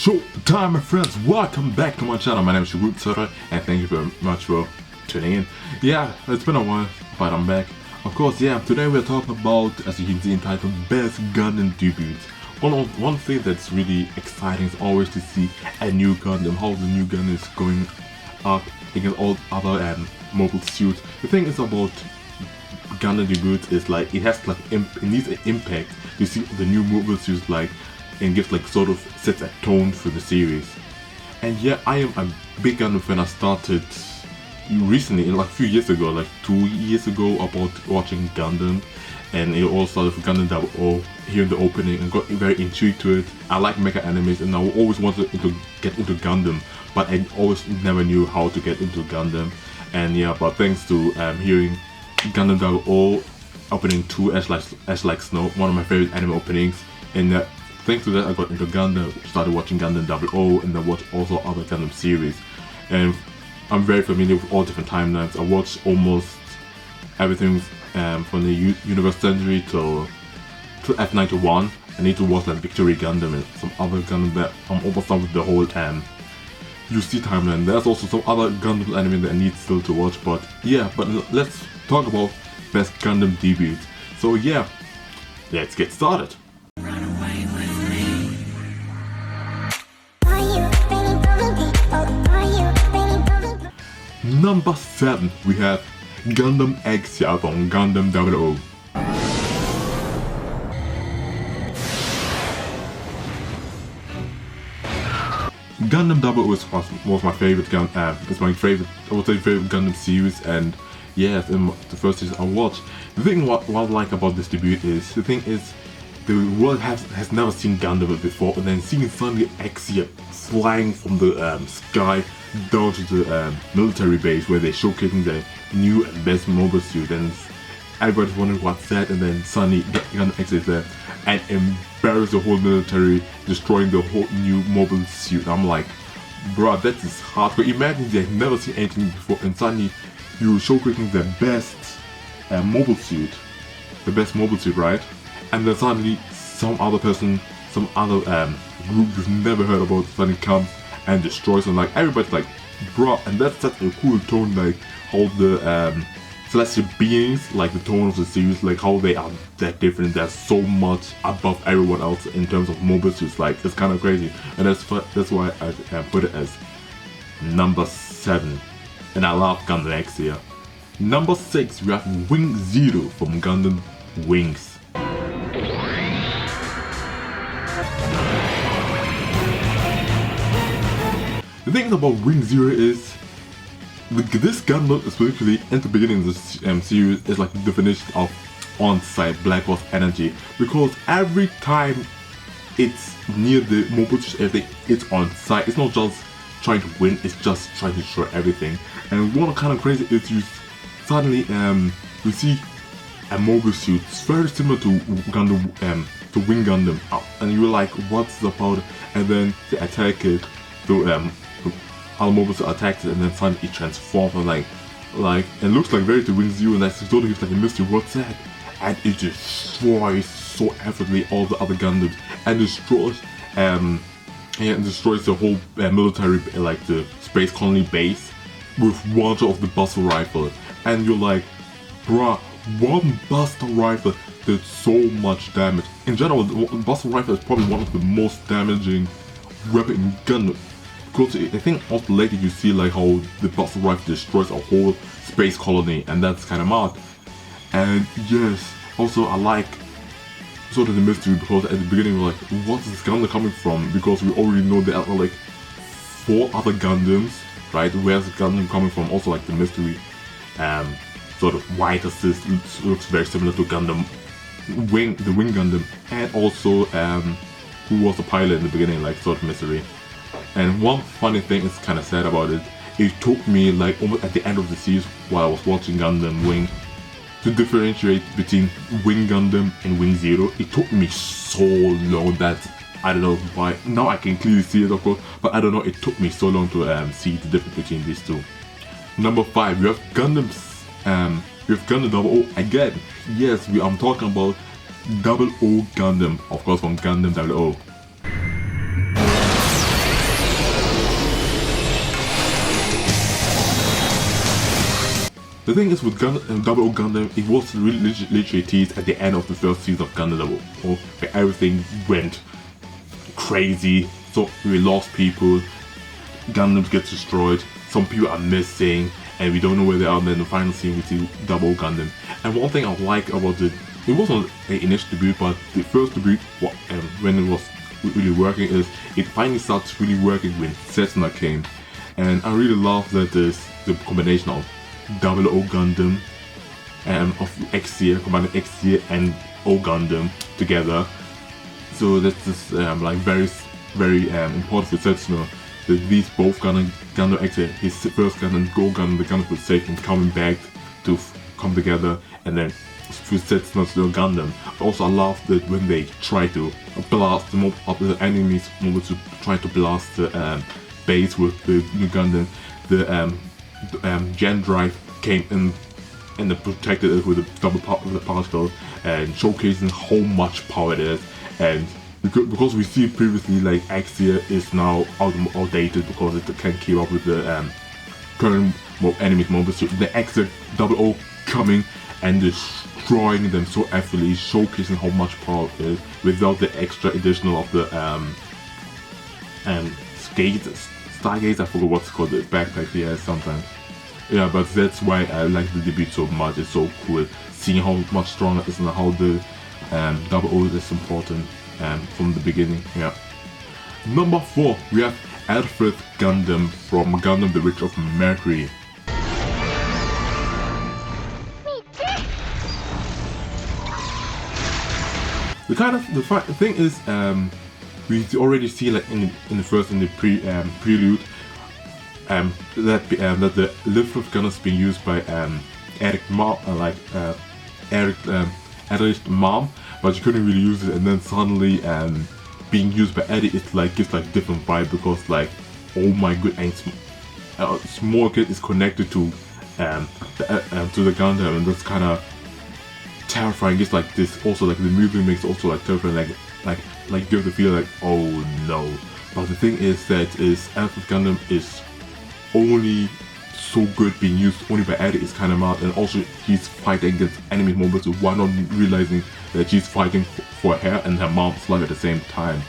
Showtime, my friends, welcome back to my channel. My name is Shogun Zorra and thank you very much for tuning in. Yeah, it's been a while, but I'm back. Of course, yeah, today we're talking about, as you can see entitled, Best Gundam Debuts. One thing that's really exciting is always to see a new Gundam, how the new Gundam is going up against all other mobile suits. The thing is about Gundam debuts is like, it has like, it needs an impact. You see the new mobile suits like, and gives like sort of sets a tone for the series. And yeah, I am a big Gundam fan. I started recently, like a few years ago, like 2 years ago, about watching Gundam, and it all started with Gundam 00, hearing the opening and got very intrigued to it. I like mecha animes and I always wanted to get into Gundam, but I always never knew how to get into Gundam. And yeah, but thanks to hearing Gundam 00 opening 2 Ash Like Snow, one of my favorite anime openings, and thanks to that I got into Gundam, started watching Gundam 00, and then watched also other Gundam series. And I'm very familiar with all different timelines. I watched almost everything from the Universe Century to F91. I need to watch like Victory Gundam and some other Gundam that I'm almost done with the whole UC timeline. There's also some other Gundam anime that I need still to watch, but yeah, but let's talk about Best Gundam Debuts. So yeah, let's get started. Number 7, we have Gundam Exia from Gundam 00. Gundam 00 was my favorite it's my favorite, I would say favorite Gundam series, and yes, in the first series I watched. The thing what I like about this debut is, the world has never seen Gundam before, and then seeing suddenly Exia flying from the sky down to the military base where they're showcasing the new and best mobile suit, and everybody's wondering what's that, and then suddenly Gundam Exia is there and embarrass the whole military, destroying the whole new mobile suit. I'm like, bro, that is hardcore. Imagine they've never seen anything before, and suddenly you're showcasing the best mobile suit, right? And then suddenly some other person, some other group you've never heard about suddenly comes and destroys them. Like, everybody's like, bro, and that's such a cool tone, like how the celestial beings, like the tone of the series, like how they are that different, they're so much above everyone else in terms of mobile suits. Like, it's kind of crazy, and that's why I put it as number 7. And I love Gundam Exia. Number 6, we have Wing Zero from Gundam Wings. The thing about Wing Zero is, this Gundam, especially at the beginning of this series, is like the definition of on-site Black Horse energy, because every time it's near the mobile suit, it's on-site. It's not just trying to win, it's just trying to destroy everything. And what kind of crazy is, you suddenly you see a mobile suit very similar to Gundam, to Wing Gundam, and you're like, what's about it? And then they attack it, to other mobiles attack it, and then suddenly it transforms, and like it looks like very to Wing Zero, and that's totally like a mystery, what's that? And it destroys so effortlessly all the other Gundams, and destroys the whole military, like the space colony base, with one shot of the Buster Rifle. And you're like, bruh, one Buster Rifle did so much damage. In general, the Buster Rifle is probably one of the most damaging weapon in Gundam, because I think also later you see like how the Buster Rifle destroys a whole space colony, and that's kind of mad. And yes, also I like sort of the mystery, because at the beginning we're like, what's this Gundam coming from? Because we already know there are like 4 other Gundams, right? Where's the Gundam coming from? Also like the mystery, sort of white assist looks very similar to Gundam Wing, the Wing Gundam, and also who was the pilot in the beginning, like sort of mystery. And one funny thing is kind of sad about it, it took me like almost at the end of the series while I was watching Gundam Wing to differentiate between Wing Gundam and Wing Zero. It took me so long that I don't know why. Now I can clearly see it, of course, but I don't know, it took me so long to see the difference between these two. Number 5, we have Gundam 00 again. Yes, I'm talking about 00 Gundam, of course, from Gundam 00. The thing is with Double O Gundam, it was really literally teased at the end of the first season of Gundam Double O, where everything went crazy. So we lost people, Gundams get destroyed, some people are missing, and we don't know where they are. And then the final scene we see Double O Gundam. And one thing I like about it wasn't an initial debut, but the first debut, when it was really working, is it finally starts really working when Setsuna came. And I really love that there's the combination of Double O Gundam of Exia, combining Exia and O Gundam together. So that's just like very important for Setsuna that these both Gundam Exia, his first Gundam, Go Gundam, the Gundam with Satan, coming back to come together, and then for Setsuna's Gundam. Also, I love that when they try to blast the enemies, to try to blast the base with the new Gundam, the Gen Drive came in and protected it with a double particle, and showcasing how much power it is. And because we see previously like Exia is now outdated because it can't keep up with the current enemies mobile suit, the Exia Double O coming and destroying them so effortlessly, showcasing how much power it is without the extra additional of the Stargates, I forgot what's called, the backpack he has sometimes. Yeah, but that's why I like the debut so much. It's so cool seeing how much stronger it is and how the Double O is important from the beginning. Yeah. Number 4, we have Lfrith Gundam from Gundam the Witch of Mercury. The thing is, we already see like in the prelude that the Lfrith Gundam is being used by Eric's mom, but she couldn't really use it, and then suddenly being used by Eddie, it like gives like different vibe, because like, oh my god, and small kid is connected to the Gundam, and that's kind of terrifying. It's like this also, like the movie makes also like terrifying, like give the feel like, oh no. But the thing is that Lfrith Gundam is only so good being used only by Eddie is kind of mad, and also he's fighting against enemy mobiles while not realizing that she's fighting for her and her mom's life at the same time.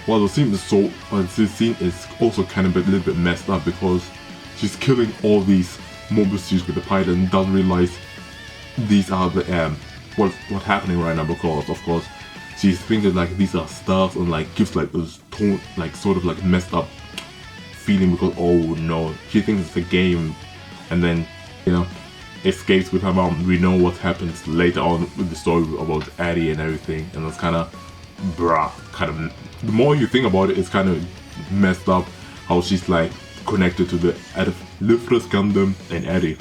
Well, the scene is also kind of a little bit messed up, because she's killing all these mobile suits with the pilot and doesn't realize these are the what's happening right now, because of course she's thinking like these are stars, and like gives like this tone, like sort of like messed up feeling, because oh no, she thinks it's a game, and then escapes with her mom. We know what happens later on with the story about Addie and everything, and it's kind of the more you think about it, it's kind of messed up how she's like connected to the Lfrith Gundam and Addie.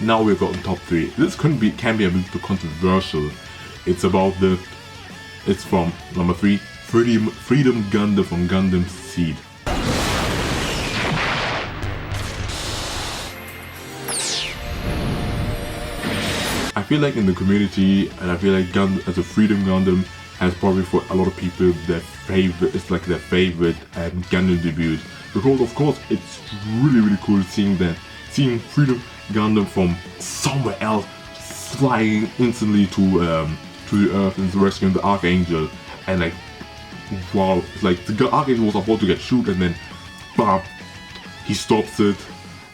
Now we've got top 3. This can be a bit controversial. It's from number 3, Freedom Gundam from Gundam Seed. I feel like in the community, and I feel like Gundam as a Freedom Gundam has probably for a lot of people their favorite Gundam debut, because of course it's really cool seeing Freedom Gundam from somewhere else flying instantly to the Earth and rescuing the Archangel, and like wow, it's like the Archangel was about to get shoot, and then bam, he stops it,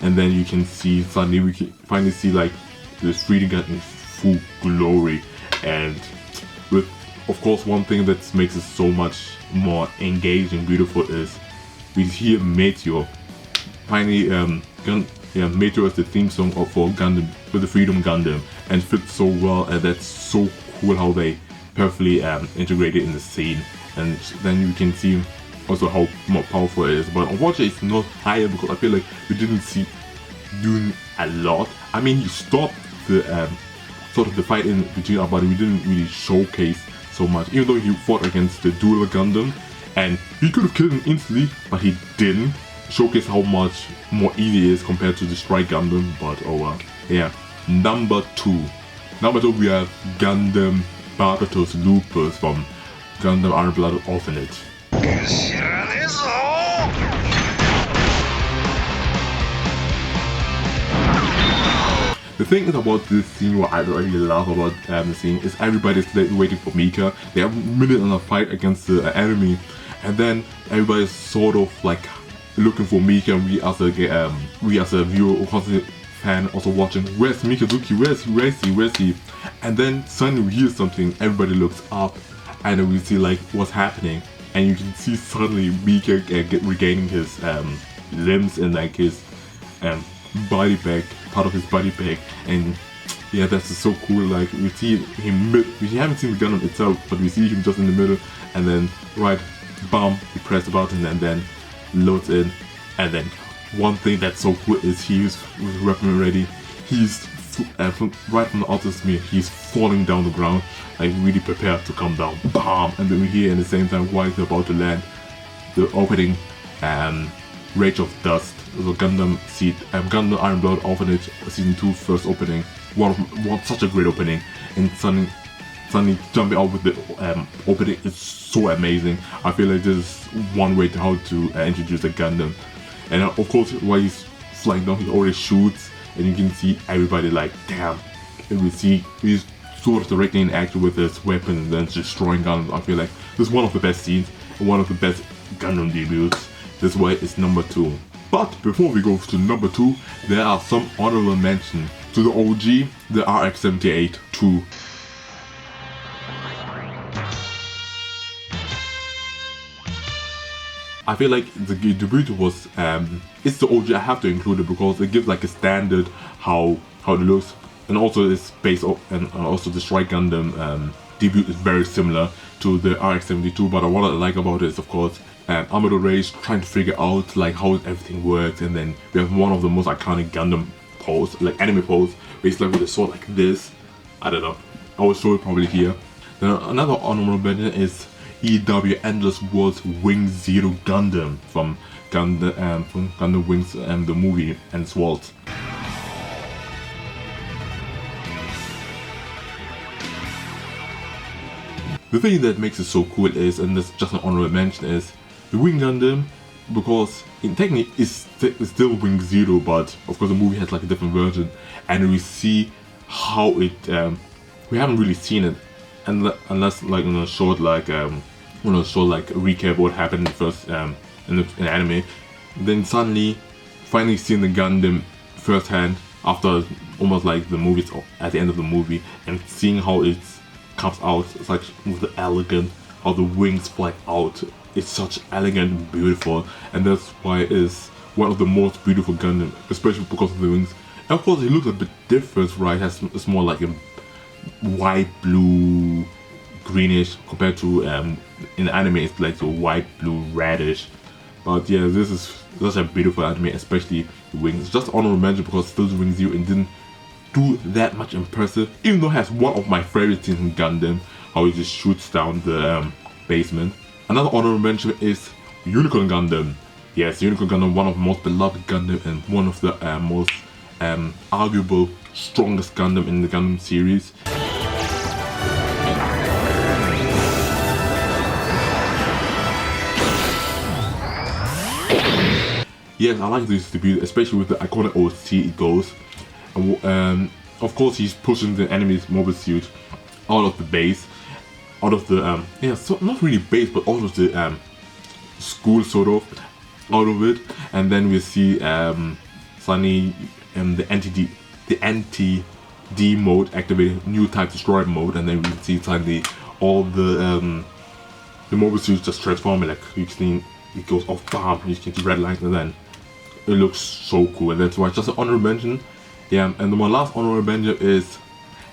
and then you can see suddenly we can finally see like this Freedom Gundam in full glory. And with of course one thing that makes it so much more engaging, beautiful, is we hear Meteor. Finally, Meteor is the theme song for Gundam, for the Freedom Gundam, and fits so well, and that's so cool how they perfectly integrate it in the scene. And then you can see also how more powerful it is. But unfortunately it's not higher, because I feel like we didn't see doing a lot. I mean, he stopped the sort of the fight in between our body. We didn't really showcase so much, even though he fought against the Dual Gundam, and he could have killed him instantly, but he didn't showcase how much more easy it is compared to the Strike Gundam. But oh well. Yeah. Number 2 we have Gundam Barbatos Lupus from Gundam Iron Blood Orphanage. The thing is about this scene, what I really love about the scene, is everybody's waiting for Mika. They have a minute in a fight against the enemy, and then everybody's sort of like looking for Mika, and we as a viewer or constantly fan also watching, where's Mikazuki, where's he? And then suddenly we hear something, everybody looks up, and then we see like what's happening, and you can see suddenly Mika regaining his limbs and like his body bag, part of his body bag, and yeah, that's just so cool. Like we see him we haven't seen the Gundam itself, but we see him just in the middle, and then right, bam, he press the button and then loads in, and then one thing that's so cool is he's with weapon ready. He's right from the outer mirror, he's falling down the ground, like really prepared to come down. Bam! And then we hear at the same time while he's about to land, the opening Rage of Dust, the Gundam Iron Blood Orphanage Season 2 first opening. Such a great opening, and suddenly jumping out with the opening is so amazing. I feel like this is one way to how to introduce a Gundam. And of course, while he's flying down, he already shoots, and you can see everybody like, damn. And we see he's sort of directly in action with his weapon and then destroying Gundam. I feel like this is one of the best scenes and one of the best Gundam debuts. This way it's number 2. But before we go to number 2, there are some honorable mentions. To the OG, the RX-78 2. I feel like the debut was, it's the OG, I have to include it because it gives like a standard how it looks, and also it's based on, and also the Strike Gundam debut is very similar to the RX-72, but what I like about it is of course Amado Ray's trying to figure out like how everything works, and then we have one of the most iconic Gundam pose, like anime pose, where it's like with a sword like this. I don't know, I will show it probably here. Then another honorable mention is EW Endless World's Wing Zero Gundam from Gundam Wings and the movie Endless Worlds. The thing that makes it so cool is, and this is just an honorable mention, is the Wing Gundam, because in technically it's still Wing Zero, but of course the movie has like a different version, and we see how it, we haven't really seen it, unless like in a short like recap what happened in the first in the anime. Then suddenly finally seeing the Gundam firsthand after almost like the movie at the end of the movie, and seeing how it comes out, it's like with the elegant, how the wings fly out. It's such elegant and beautiful, and that's why it's one of the most beautiful Gundam, especially because of the wings. And of course it looks a bit different, right? It's more like a white, blue, greenish compared to in the anime it's like a white, blue, reddish. But yeah, this is such a beautiful anime, especially the wings. Just honorable mention because still the Wing Zero and didn't do that much impressive, even though it has one of my favorite scenes in Gundam, how he just shoots down the basement. Another honorable mention is Unicorn Gundam. Yes, Unicorn Gundam, one of the most beloved Gundam and one of the most arguable strongest Gundam in the Gundam series. Yes, I like this debut, especially with the iconic OC it goes. And of course he's pushing the enemy's mobile suit out of the base, out of the so not really base, but out of the school sort of, out of it. And then we see suddenly the anti-D mode activated, new type destroyer mode, and then we see suddenly all the mobile suits just transforming, like you can see it goes off, bam, you can see red lines, and then it looks so cool. And that's why just an honorable mention. Yeah, and my last honorable mention is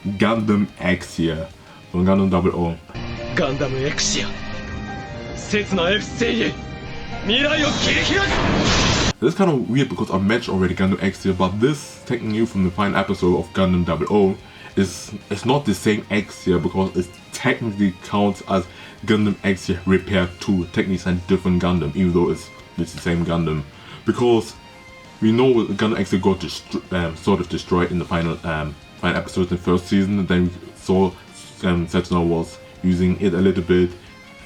Gundam Exia from Gundam 00. Gundam Exia. This is kind of weird because I mentioned already Gundam Exia, but this technically from the final episode of Gundam 00 it's not the same Exia because it technically counts as Gundam Exia Repair 2. Technically it's a different Gundam, even though it's the same Gundam. Because we know Gundam Exia got sort of destroyed in the final episode in the first season. Then we saw Setsuna was using it a little bit.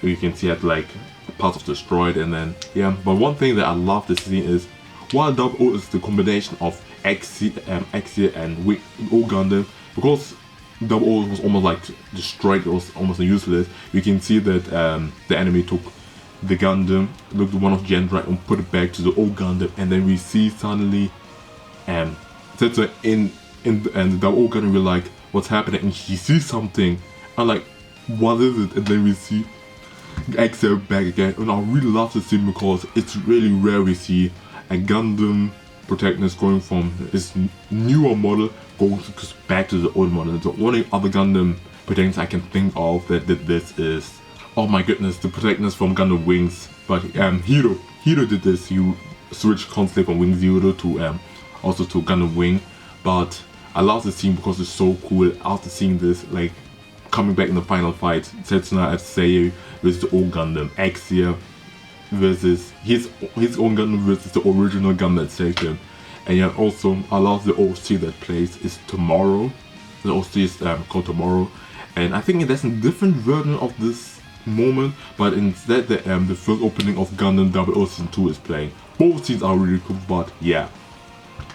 You can see it like parts of destroyed, and then yeah. But one thing that I love this scene is while Double O is the combination of Exia and O Gundam, because Double O was almost like destroyed, it was almost useless. You can see that the enemy took the Gundam, looked at one of Gendra and put it back to the O Gundam, and then we see suddenly Tetsuya in the Double O Gundam, we're like, what's happening? And he sees something, and like, what is it? And then we see Exia back again, and I really love this scene because it's really rare we see a Gundam protagonist going from his newer model goes back to the old model. The only other Gundam protagonist I can think of that did this is, oh my goodness, the protagonist from Gundam Wings. But Hiro did this. He switched constantly from Wing Zero to also to Gundam Wing. But I love this scene because it's so cool. After seeing this, like, coming back in the final fight, Setsuna at Seiyu versus the old Gundam, Exia versus his own Gundam versus the original Gundam that saved him. And yeah, also I love the OC that plays is Tomorrow. The OC is called Tomorrow, and I think there's a different version of this moment, but instead the first opening of Gundam 00 Season 2 is playing. Both scenes are really cool, but yeah,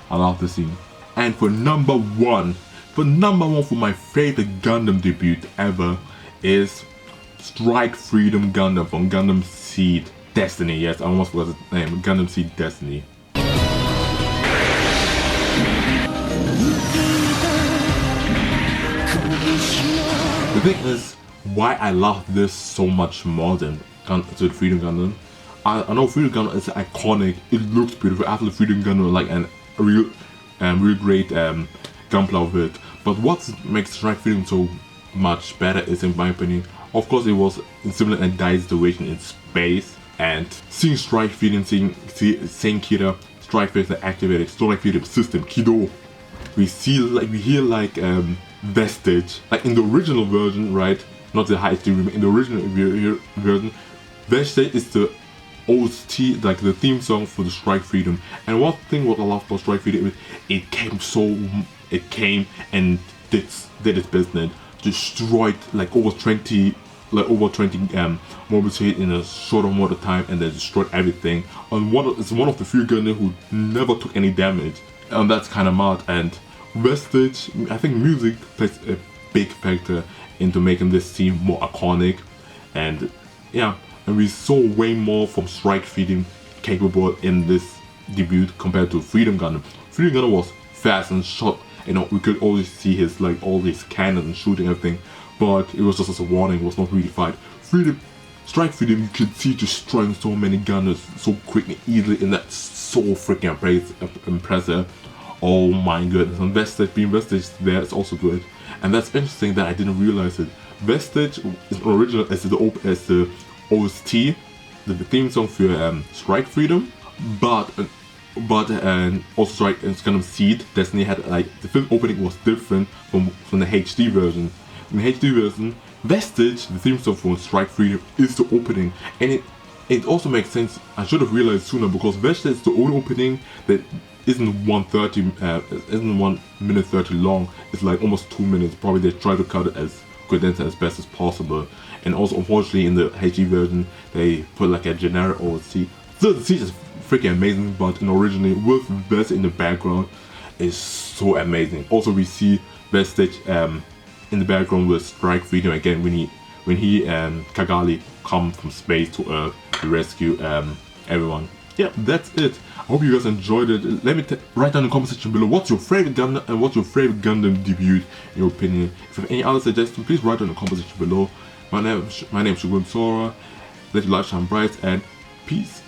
I love the scene. And for number one for my favorite Gundam debut ever is Strike Freedom Gundam from Gundam Seed Destiny. Yes, I almost forgot the name. Gundam Seed Destiny. The thing is, why I love this so much more than the Freedom Gundam. I know Freedom Gundam is iconic. It looks beautiful. After the Freedom Gundam, like a real great gunpla of it. But what makes Strike Freedom so much better is, in my opinion, of course, it was in similar and dice situation in space, and seeing Strike Freedom, seeing Kira, Strike Freedom activated, Strike Freedom system, Kido. We hear like Vestige, like in the original version, right? Not the high HD remake. In the original version, Vestige is the OST, like the theme song for the Strike Freedom. And one thing what I love about Strike Freedom is it came and did its business, destroyed like over 20 mobiles hit in a short amount of time, and they destroyed everything. And it's one of the few Gundam who never took any damage, and that's kind of mad. And Vestige, I think music plays a big factor into making this team more iconic, and yeah, and we saw way more from Strike Freedom capable in this debut compared to Freedom Gundam. Freedom Gundam was fast and shot, you know, we could always see his like all these cannons and shooting everything, but it was just as a warning, it was not really fight. Strike Freedom, you could see destroying so many Gundams so quick and easily, and that's so freaking impressive. Oh my goodness, and Vestige there is also good. And that's interesting that I didn't realize it. Vestige is original as the OST, the theme song for Strike Freedom, but also Strike and Gundam Seed Destiny had like the film opening was different from the HD version. In the HD version, Vestige, the theme song for Strike Freedom, is the opening, and it also makes sense. I should have realized sooner, because Vestige is the only opening that isn't 1 minute 30 long. It's like almost 2 minutes. Probably they try to cut it as condensed as best as possible. And also, unfortunately, in the HD version, they put like a generic OST. So the scene is freaking amazing, but originally with Vestige in the background is so amazing. Also, we see Vestige in the background with Strike Freedom again when he and Kagali come from space to Earth to rescue everyone. Yeah, that's it. I hope you guys enjoyed it. Let me write down in the comment section below what's your favorite Gundam and what's your favorite Gundam debut in your opinion. If you have any other suggestions, please write down in the comment section below. My name is Shogun Zorra. Let your light shine bright, and peace.